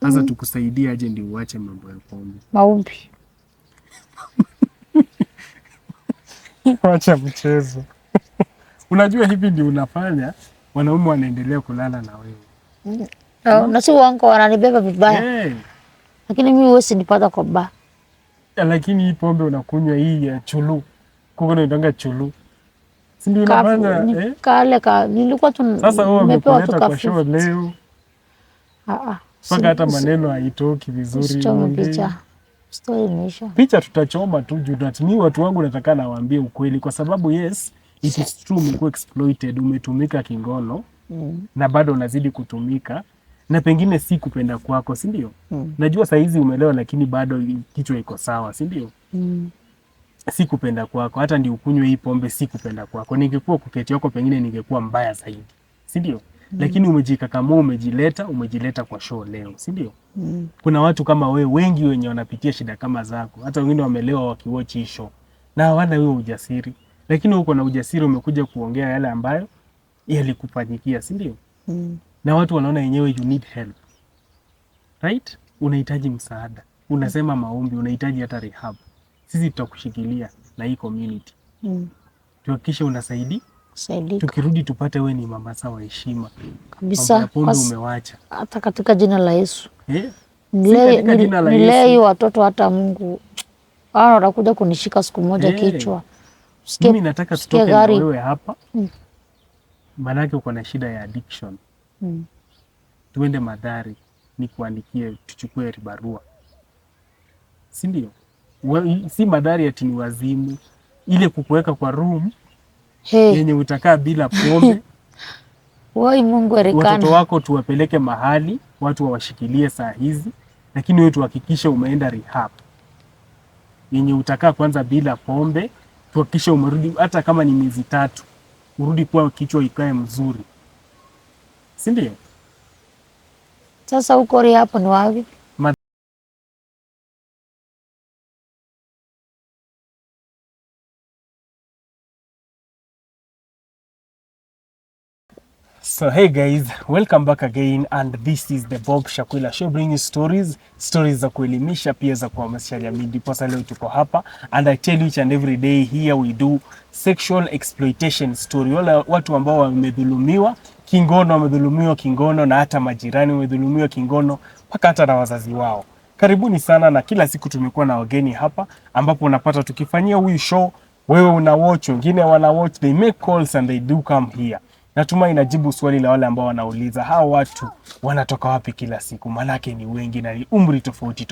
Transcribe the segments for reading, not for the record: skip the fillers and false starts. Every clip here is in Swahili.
Sasa tukusaidie aje ndio uache mambo ya pombe? Maombi. Wacha mchezo. Unajua hivi ndio unafanya wanaume wanaendelea kulala na wewe. Na si wangu wananibeba vibaya. Lakini mimi huwezi nipata kwa baa. Lakini hii pombe unakunywa hii ya chulu. Kuko inaitanga chulu. Si ndio unafanya kale nilikuwa tu. Sasa wewe umekuleta kwa show leo. Paka hata maneno haitoki vizuri. Story imeisha. Picha tutachoma tu juu mimi watu wangu nataka nawaambie ukweli kwa sababu yes, it is true umekuwa exploited, umetumika kingono na bado unazidi kutumika na pengine si kupenda kwako, si ndio? Najua saa hizi umelewa lakini bado kichwa iko sawa, si ndio? Si kupenda kwako, hata ndio ukunywe hii pombe si kupenda kwako. Ningekuwa kuketi yako pengine ningekuwa mbaya zaidi, si ndio? Lakini umejikakamua, umejileta kwa show leo, si ndio? Kuna watu kama wewe wengi wenye wanapitia shida kama zako. Hata wengine wamelewa wakiwatch hii show. Na hawana wewe ujasiri. Lakini uko na ujasiri, umekuja kuongea yale ambayo yalikufanyikia, si ndio? Na watu wanaona yenyewe you need help. Right? Unahitaji msaada. Unasema maombi, unahitaji hata rehab. Sisi tutakushikilia na hii community. Tuhakikishe unasaidia. Tukirudi tupate wewe ni mama sawa heshima. Kabisa. Umewacha. Hata katika jina la Yesu. Nilei watoto hata Mungu. Watakuja kunishika siku moja kichwa. Mimi nataka tutoke na wewe hapa. Manake uko na shida ya addiction. Tuende Madhari nikuandikie tuchukue barua. Si ndio? Si Madhari ati ni wazimu. Ile kukuweka kwa room yenye utakaa bila pombe. Wai Mungu erikana. Watoto wako tuwapeleke mahali, watu wawashikilie saa hizi, lakini wewe tuhakikishe umeenda rehab. Yenye utakaa kwanza bila pombe, tuhakikishe umerudi hata kama ni miezi 3. Urudi kwa kichwa ikae mzuri. Si ndio? Sasa huko rehab ni wapi? So hey guys, welcome back again and this is the Bob Shakwila Show, bringing you stories za kuelimisha pia za kuhamasisha jamii. Ndiposa leo tuko hapa and I tell you each and every day here we do sexual exploitation story. Wale watu ambao wamedhulumiwa kingono na hata majirani wamedhulumiwa kingono mpaka hata na wazazi wao. Karibuni sana na kila siku tumekuwa na wageni hapa ambapo unapata tukifanyia huyu show, wewe una watch, wengine wana watch, they make calls and they do come here. Natuma inajibu swali la wale ambao wanauliza hao watu wanatoka wapi kila siku, manake ni wengi na ni umri tofauti.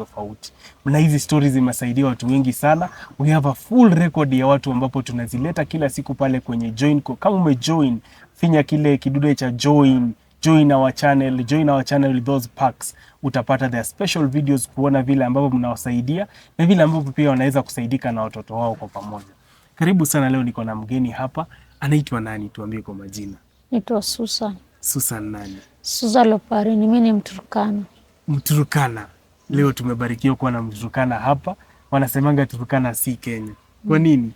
Na hizi stories zimesaidia watu wengi sana. We have a full record ya watu ambapo tunazileta kila siku pale kwenye join. Kama umejoin, finya kile kidude cha join our channel with those packs. Utapata the special videos kuona vile ambavyo mnawasaidia na vile ambavyo pia wanaweza kusaidika na watoto wao kwa pamoja. Karibu sana, leo niko na mgeni hapa. Anaitwa nani? Tuambie kwa majina. Naitwa Susan. Susan nani? Susan Lopari, mimi ni Mturukana. Mturukana. Leo tumebarikiwa kuwa na Mturukana hapa. Wanasemanga Turukana si Kenya. Kwa nini?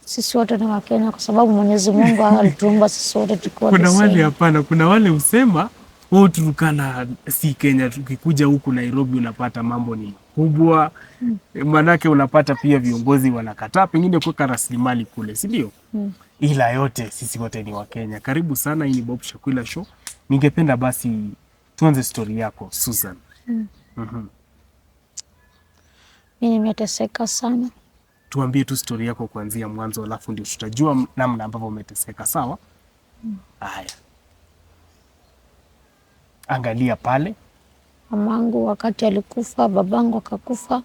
Sisi wote ni Wakenya kwa sababu Mwenyezi Mungu alituumba sisi wote tukiwa. Kuna wale hapana, kuna wale usema Turukana si Kenya. Tukikuja huku Nairobi unapata mambo ni kubwa. Manake unapata pia viongozi wanakataa pengine kuweka rasilimali kule, si ndio? Ila yote sisi wote ni Wakenya. Karibu sana, hii ni Bob Shakwila Show. Ningependa basi tuanze story yako Susan. Mimi nimeteseka sana. Tuambie tu story yako kuanzia mwanzo alafu ndio tutajua namna ambavyo umeteseka, sawa? Haya. Angalia pale. Mamangu wakati alikufa, babangu akakufa.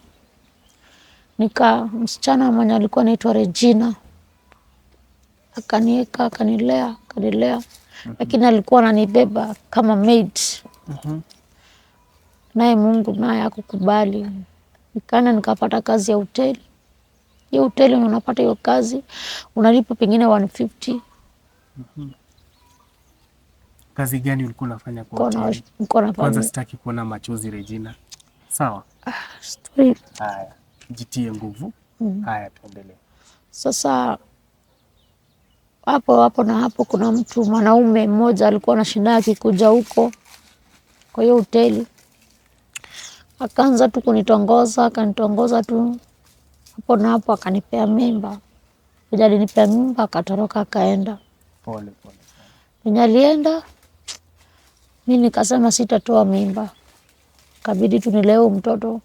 Msichana mwenye alikuwa anaitwa Regina. Akanieka, akanilea. Lakini alikuwa ananibeba kama maid. Naye Mungu naye hakukubali. Nikapata kazi ya hoteli. Hiyo hoteli unapata hiyo kazi, unalipa pengine 150. Kazi gani ulikuwa unafanya kwa hoteli? Kwanza sitaki kuona machozi Regina. Sawa? Story. Haya, jitie nguvu. Haya, tuendelee. Sasa hapo kuna mtu mwanaume mmoja alikuwa anashinda akikuja huko kwa hiyo hoteli. Akaanza tu akanitongoza tu hapo na hapo, akanipea mimba. Alinipea mimba akatoroka akaenda. Pole. Mwenye alienda, mimi nikasema sitatoa mimba. Kabidi tu nilee mtoto.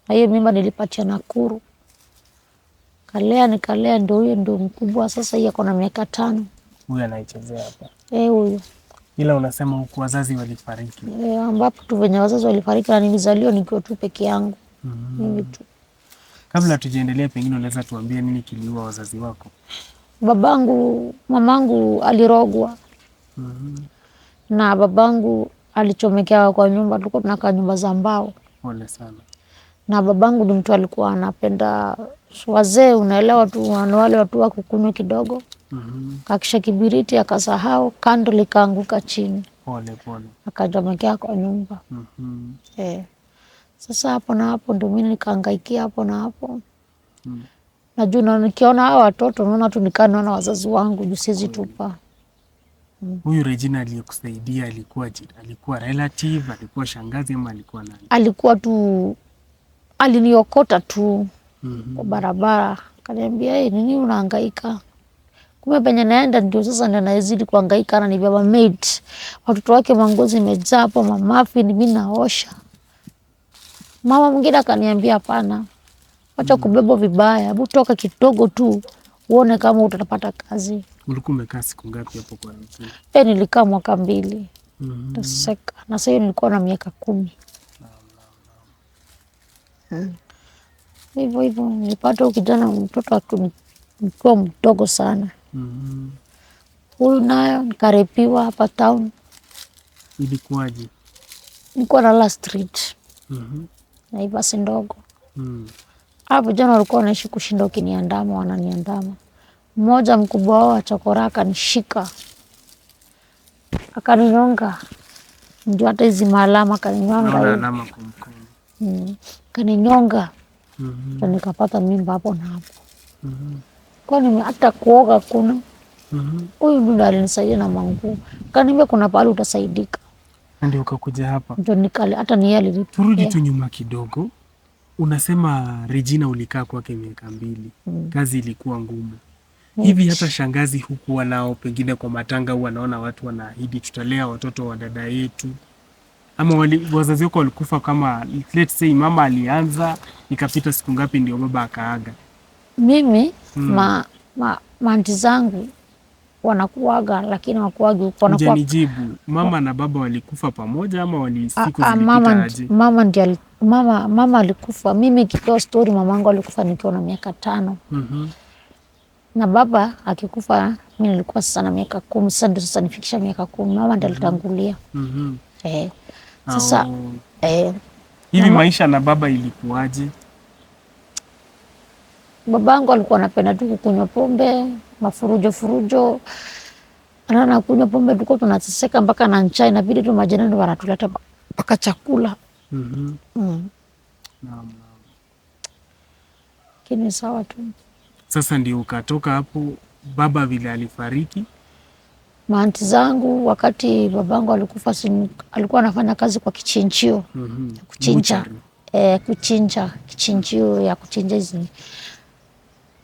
Na hiyo mimba nilipatia Nakuru. Nikalea ndio huyo ndio mkubwa sasa, yeye akona miaka 5. Huyu anaichezea hapa. Huyu. Ila unasema huku wazazi walifariki. Ambapo tu venye wazazi walifariki na nilizaliwa nikiwa tu peke yangu. Mimi tu. Kabla tujaendelea, pengine unaweza tuambie nini kiliua wazazi wako? Mamangu alirogwa. Na babangu alichomekea kwa nyumba, tulikuwa tunakaa nyumba za mbao. Pole sana. Na babangu ni mtu alikuwa anapenda wazee, unaelewa tu, wale watu wa kukunywa kidogo. Kakisha kibiriti akasahau, kando likaanguka chini. Pole. Akachomekea kwa nyumba. Sasa hapo na hapo ndio mimi nikahangaikia hapo na hapo. Najua nikiona hao watoto naona tu naona wazazi wangu juu siwezi tupa. Huyu Regina aliyekusaidia alikuwa relative, alikuwa shangazi ama alikuwa nani? Alikuwa tu, aliniokota tu kwa barabara. Kaniambia, nini unahangaika? Kumbe penye naenda ndio sasa ndio nazidi kuhangaika, na nibeba maid. Watoto wake mangozi imejaa hapo, mamafi mimi naosha. Mama mwingine akaniambia hapana. Acha kubeba vibaya, hebu toka kidogo tu uone kama utapata kazi. Ulikuwa umekaa siku ngapi hapo kwa wiki? Nilikaa mwaka 2. Taseka. Na sasa nilikuwa na miaka 10. Hivyo nilipata kijana mtoto akiwa mdogo sana. Huyu nayo nikarepiwa hapa town. Ilikuwaje? Nilikuwa na last street. Na ibasi ndogo. Hapo jana walikuwa wanaishi kushinda ukiniandama, wananiandama. Mmoja mkubwa wao achokora akanishika. Akaninyonga. Ndio hata hizi maalama akaninyonga. Naona alama kwa mkono. Akaninyonga. Na nikapata mimba hapo na hapo. Kwani hata kuoga kuna. Huyu ndio alinisaidia na manguo. Kaniambia kuna pahali utasaidika. Ndio ukakuja hapa. Ndio nikale hata ni yeye alilipa. Turudi tu nyuma kidogo. Unasema Regina ulikaa kwake miaka 2. Kazi ilikuwa ngumu. Hivi hata shangazi huku wanao pengine kwa matanga huwa wanaona watu wanaahidi tutalea watoto wa dada yetu? Ama wazazi wako walikufa kama let's say mama alianza ikapita siku ngapi ndio baba akaaga? Mimi maanti zangu wanakuaga, lakini wakuagi huko wanakuwa. Hujanijibu. Mama na baba walikufa pamoja ama siku zilipita aje? Mama alikufa. Mimi kipewa story mamangu alikufa nikiwa na miaka 5. Na baba akikufa mimi nilikuwa sasa na miaka 10. Sasa ndio sasa nifikisha miaka 10. Mama ndiye alitangulia. Sasa hivi maisha na baba ilikuwaje? Babangu alikuwa anapenda tu kukunywa pombe, furujo. Anaona kunywa pombe tuko tunateseka mpaka na njaa, inabidi tu majirani wanatuleta mpaka chakula. Kini sawa tu. Sasa ndio ukatoka hapo baba vile alifariki? Maanti zangu wakati babangu alikufa alikuwa anafanya kazi kwa kichinjio. Kuchinja. Kichinjio ya kuchinja hizi.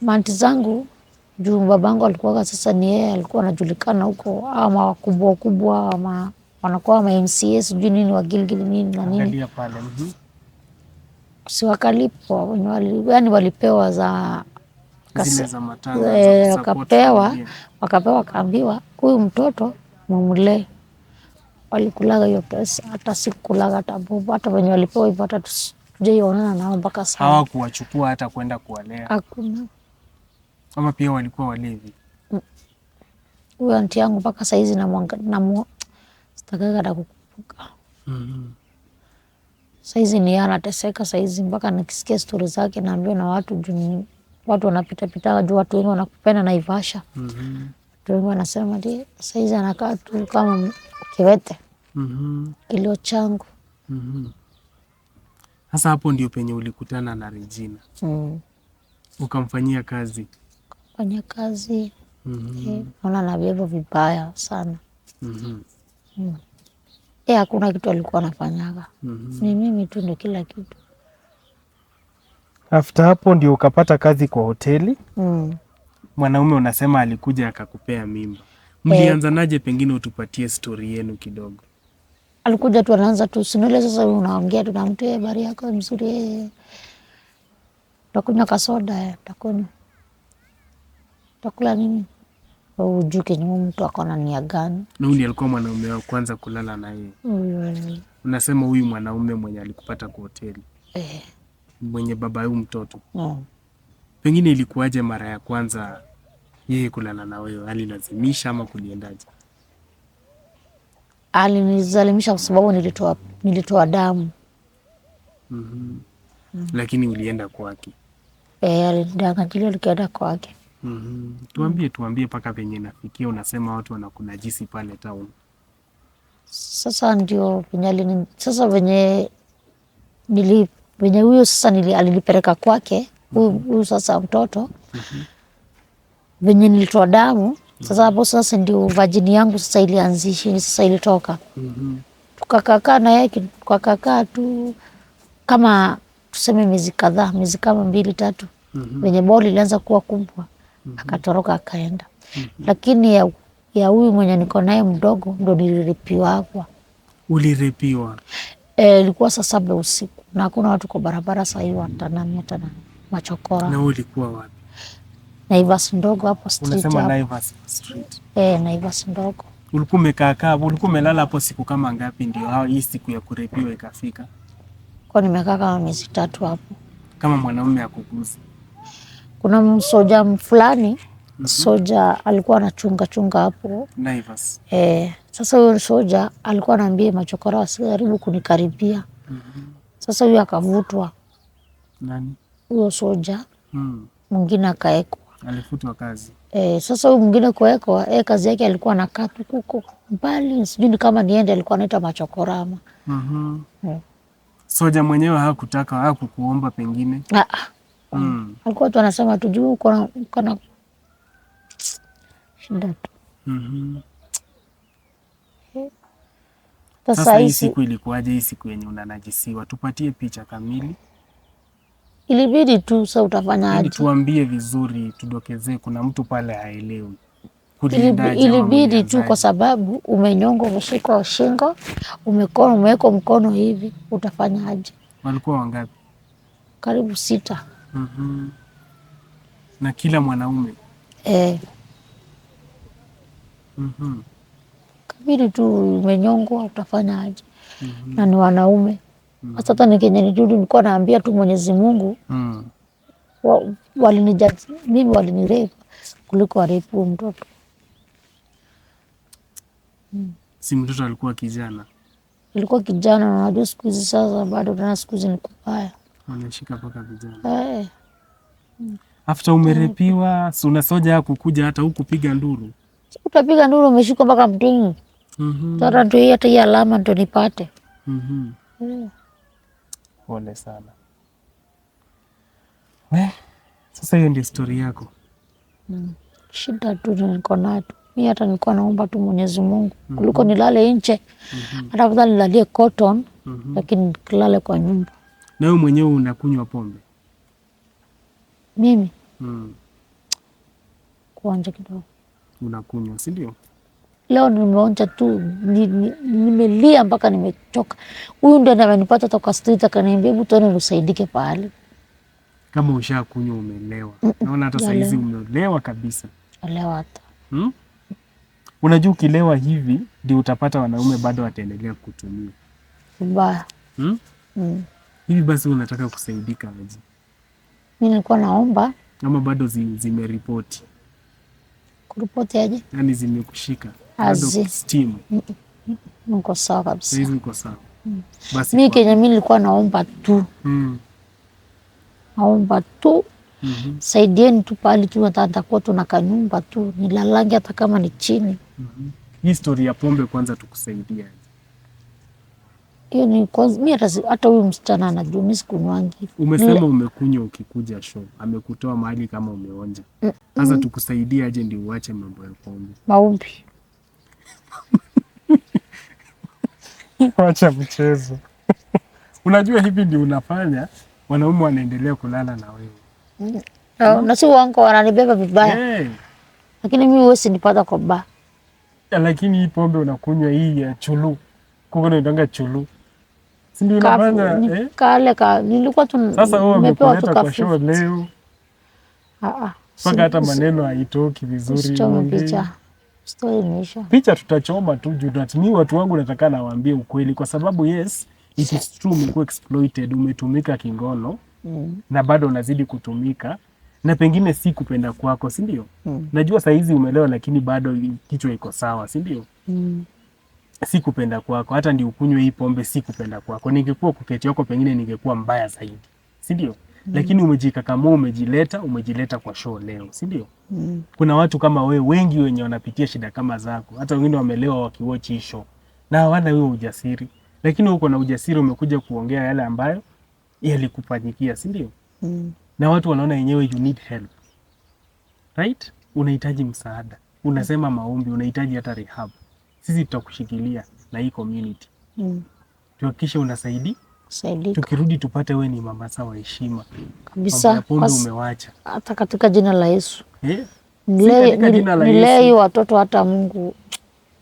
Maanti zangu juu babangu alikuwa sasa ni yeye alikuwa anajulikana huko, ama wakubwa ama wanakuwa ma MCA sijui nini wa Gilgil nini na nini. Angalia pale. Si wakalipo, yani walipewa za zile za matanga, wakapewa kaambiwa huyu mtoto mumlee. Walikulaga hiyo pesa, hata sikulaga hata bobo, hata wenye walipewa hivyo hata tujaionana nao mpaka sasa. Hawakuwachukua hata kwenda kuwalea? Hakuna. Ama pia walikuwa walevi? Huyo anti yangu mpaka saizi sitakaga hata kukumbuka. Saizi ni anateseka saizi, mpaka nikisikia stori zake naambiwa na watu wanapita juu watu wengi wanakupenda Naivasha. Watu wengi wanasema saizi anakaa tu kama kiwete. Kilio changu. Sasa hapo ndio penye ulikutana na Regina. Ukamfanyia kazi? Fanyia kazi. Naona nabeba vibaya sana. Hakuna kitu alikuwa anafanyaga. Ni mimi tu ndio kila kitu. After hapo ndio ukapata kazi kwa hoteli. Mwanaume unasema alikuja akakupea mimba. Mlianzanaje? Pengine utupatie story yenu kidogo. Alikuja tu anaanza tu sinule, sasa unaongea tu na mtu, habari yako mzuri, utakunywa kasoda, utakunywa, utakula nini? Ujuke ni mtu akona nia gani? Na huyu alikuwa mwanaume wa kwanza kulala na yeye. Unasema huyu mwanaume mwenye alikupata kwa hoteli. Mwenye baba huyu mtoto. Pengine ilikuwaje mara ya kwanza yeye kulala na wewe? Alilazimisha ama kuliendaje? Alinizalimisha kwa sababu nilitoa damu. Lakini ulienda kwake? Alinidanganya nikaenda kwake. Tuambie paka venye nafikia unasema watu wanakunajisi pale town. Sasa ndio venye venye huyo sasa alinipeleka kwake huyu sasa mtoto. Venye nilitoa damu sasa hapo sasa ndio vajini yangu sasa ilianzishi, sasa ilitoka. Tukakaa na yeye tukakaa tu kama tuseme miezi kadhaa, miezi kama 2-3. Venye boli ilianza kuwa kubwa akatoroka akaenda. Lakini ya huyu mwenye niko naye mdogo ndo niliripiwa hapa. Uliripiwa? Ilikuwa saa 7 usiku na hakuna watu kwa barabara saa hiyo hata na machokora. Na ulikuwa wapi? Naivas ndogo hapo street. Unasema Naivas street? Naivas ndogo. Ulikuwa umekaa, ulikuwa umelala hapo siku kama ngapi ndio hii siku ya kurepiwa ikafika? Kwa nimekaa kama miezi 3 hapo. Kama mwanaume akuguzi? Kuna msoja fulani, soja alikuwa anachunga hapo Naivas. Sasa huyo soja alikuwa anaambia machokora wasijaribu kunikaribia. Sasa huyo akavutwa. Nani? Huyo soja. Mwingine akaekwa. Alifutwa kazi. Sasa huyu mwingine kuekwa, kazi yake alikuwa anakaa tu huko mbali, sijui kama niende, alikuwa anaita machokorama. Soja mwenyewe hakukuomba pengine? Alikuwa tu anasema tu juu uko na shida tu. Sasa hii siku ilikuwaje? Hii siku yenye unanajisiwa, tupatie picha kamili. Ilibidi tu sasa utafanya aje? Tuambie vizuri, tudokezee, kuna mtu pale haelewi. Ilibidi tu kwa sababu umenyongo, umeshikwa shingo, umewekwa mkono hivi, utafanya aje? Walikuwa wangapi? Karibu 6. Na kila mwanaume? Kabidi tu umenyongwa, utafanya aje? Na ni wanaume. Hata nikenye nirudi nilikuwa naambia tu Mwenyezi Mungu. Mimi walinirepa kuliko warepu mtoto. Si mtoto alikuwa kijana? Ilikuwa kijana, na najua siku hizi sasa bado tena siku hizi ni kubaya. Wanashika paka vijana. After umerepiwa, si unasoja kukuja hata huku piga nduru? Utapiga nduru, umeshikwa mpaka mtini. Sasa ndio hata hii alama ndio nipate. Pole sana. Sasa hiyo ndio story yako? Shida tu niko nayo. Mimi hata nilikuwa naomba tu Mwenyezi Mungu kuliko nilale nje. Hata afadhali nilalie cotton, lakini nilale kwa nyumba. Na wewe mwenyewe unakunywa pombe? Mimi? Kuonja kidogo. Unakunywa, si ndio? Leo nimeonja tu, nimelia mpaka nimechoka. Huyu ndio amenipata toka street akaniambia hebu tuone usaidike pahali. Kama ushakunywa umelewa. Naona hata saa hizi umelewa kabisa. Lewa hata. Unajua ukilewa hivi ndio utapata wanaume bado wataendelea kutumia. Mbaya. Hivi basi unataka kusaidika aje? Mimi nilikuwa naomba. Ama bado zimeripoti? Kuripoti aje? Yaani zimekushika? Bado steam? Niko sawa kabisa. Sasa hizi niko sawa. Basi mimi Kenya, mimi nilikuwa naomba tu. Naomba tu. Saidieni tu pale tu, natakuwa tuna kanyumba tu nilalange hata kama ni chini. Hii story ya pombe kwanza tukusaidia. Hiyo ni kwanza, mimi hata huyu msichana anajua mimi sikunywangi. Umesema umekunywa ukikuja show. Amekutoa mahali kama umeonja. Sasa tukusaidia aje ndio uache mambo ya pombe? Maombi. Wacha mchezo. Unajua hivi ndio unafanya wanaume wanaendelea kulala na wewe. Na si uongo, wananibeba vibaya. Hey. Lakini mimi huwezi nipata kwa baa. Lakini hii pombe unakunywa hii ya chulu. Kuko naitanga chulu. Si ndio unafanya kale nilikuwa tu sasa wewe nimepewa umekuleta kwa show leo. Paka hata maneno haitoki vizuri. Picha. Story imeisha. Picha tutachoma tu juu mimi watu wangu nataka nawaambie ukweli kwa sababu yes, it is true umekuwa exploited, umetumika kingono na bado unazidi kutumika na pengine si kupenda kwako, si ndio? Najua saa hizi umelewa lakini bado kichwa iko sawa, si ndio? Si kupenda kwako, hata ndio ukunywe hii pombe si kupenda kwako. Ningekuwa kuketi yako pengine ningekuwa mbaya zaidi, si ndio? Lakini umejikakamua, umejileta kwa show leo, si ndio? Kuna watu kama wewe wengi wenye wanapitia shida kama zako, hata wengine wamelewa wakiwatch hii show na hawana huo ujasiri, lakini uko na ujasiri, umekuja kuongea yale ambayo yalikufanyikia, si ndio? Na watu wanaona yenyewe you need help, right? Unahitaji msaada, unasema maombi, unahitaji hata rehab. Sisi tutakushikilia na hii community. Tuhakikishe unasaidika. Tukirudi tupate wewe ni mama sawa, heshima kabisa. Pombe umewacha. Hata katika jina la Yesu. Nilei watoto hata Mungu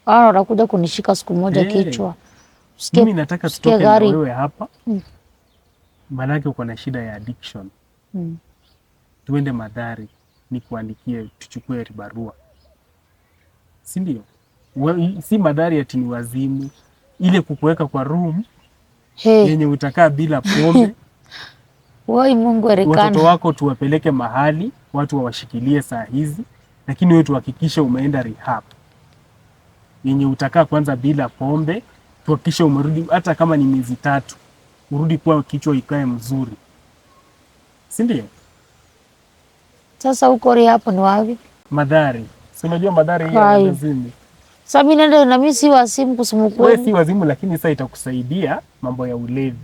watakuja kunishika siku moja kichwa. Mimi nataka tutoke na wewe hapa. Maanake uko na shida ya addiction. Tuende Madhari nikuandikie tuchukue barua. Si ndio? Si Madhari ati ni wazimu. Ile kukuweka kwa room yenye utakaa bila pombe. Woi Mungu erekana. Watoto wako tuwapeleke mahali, watu wawashikilie saa hizi, lakini wewe tuhakikishe umeenda rehab. Yenye utakaa kwanza bila pombe, tuhakikishe umerudi hata kama ni miezi 3. Urudi kwa kichwa ikae mzuri. Si ndio? Sasa uko rehab ni wapi? Madhari. Si unajua Madhari hii ya wazimu. Sasa mimi nenda na mimi si wazimu kusema kweli. Wewe si wazimu lakini sasa itakusaidia mambo ya ulevi.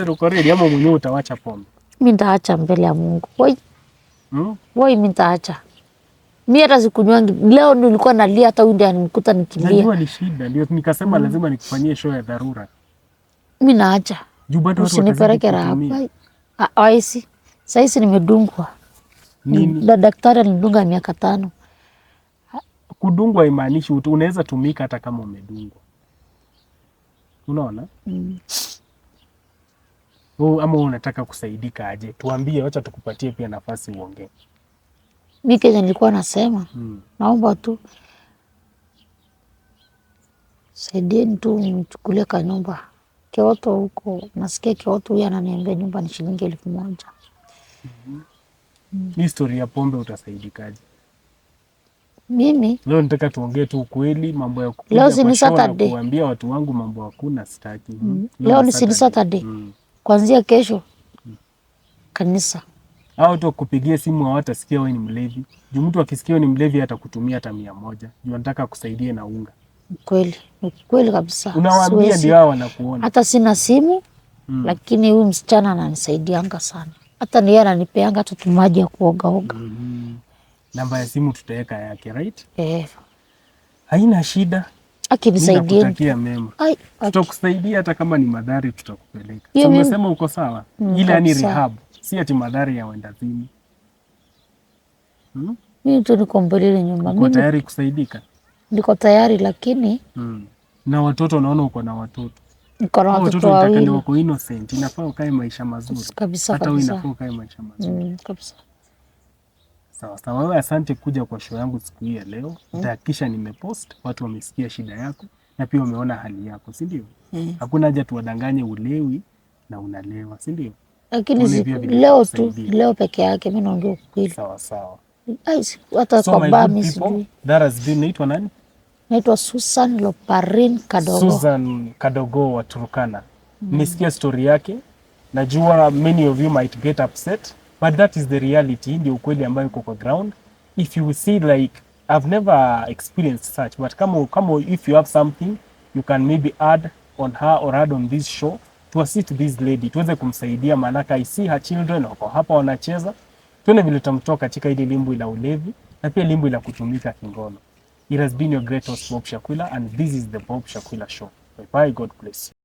Uko ready ama mwenyewe utawacha pombe? Mimi nitaacha mbele ya Mungu. Woi mimi nitaacha. Mimi hata sikunywangi. Leo nilikuwa nalia hata huyu ndiye anikuta nikilia. Najua ni shida, ndio nikasema lazima nikufanyie show ya dharura. Mimi naacha. Usinipeleke hapa. Aisi. Sasa nimedungwa. Nini? Daktari alinidunga miaka 5. Kudungwa haimaanishi unaweza tumika hata kama umedungwa. Unaona? Ama unataka kusaidika aje? Tuambie, acha tukupatie pia nafasi uongee. Mimi kile nilikuwa nasema, naomba tu saidieni tu mchukulie ka nyumba. Kioto huko, nasikia Kioto huyu ananiambia nyumba ni shilingi 1,000. History ya pombe utasaidikaje? Mimi leo nataka tuongee tu ukweli, mambo ya leo si Saturday. Kuambia watu wangu mambo hakuna sitaki. Leo ni Saturday. Kuanzia kesho kanisa. Hao tu kupigia simu hawatasikia wewe ni mlevi. Juu mtu akisikia wewe ni mlevi atakutumia hata 100. Juu anataka kukusaidia na unga. Kweli kabisa. Unawaambia ndio hao wanakuona. Hata sina simu lakini huyu msichana ananisaidianga sana. Hata ni yeye ananipeanga hata tumaji ya kuoga. Namba ya simu tutaweka yake, right? Haina shida. Akinisaidia. Nakutakia mema. Tutakusaidia hata kama ni Madhari tutakupeleka. So umesema uko sawa? Ila ni rehab. Si ati Madhari ya wendazimu. Mimi tu niko mbele nyumba. Uko tayari kusaidika? Niko tayari lakini na watoto naona uko na watoto. Niko na watoto wawili. Wako innocent. Inafaa ukae maisha mazuri. Kabisa. Hata wewe inafaa ukae maisha mazuri. Kabisa. Sawa. Wewe asante kuja kwa show yangu siku hii ya leo. Nitahakikisha nimepost, watu wamesikia shida yako na pia wameona hali yako, si ndio? Hakuna haja tuwadanganye ulewi na unalewa, si ndio? Lakini leo peke yake mimi naongea ukweli. Sawa. Hata kwa baba mimi sijui. That has been naitwa nani? Naitwa Susan Loparin Kadogo. Susan Kadogo wa Turkana. Nimesikia story yake. Najua many of you might get upset, but that is the reality. Ndio ukweli ambayo uko kwa ground. If you see like I've never experienced such, but kama if you have something you can maybe add on her or add on this show to assist this lady, tuweze kumsaidia, maanaka I see her children wako hapa wanacheza. Tuone vile tutamtoa katika ile limbo la ulevi na pia limbo ila kutumika kingono. It has been your great host Bob Shakwila, and this is the Bob Shakwila Show. Bye bye, God bless you.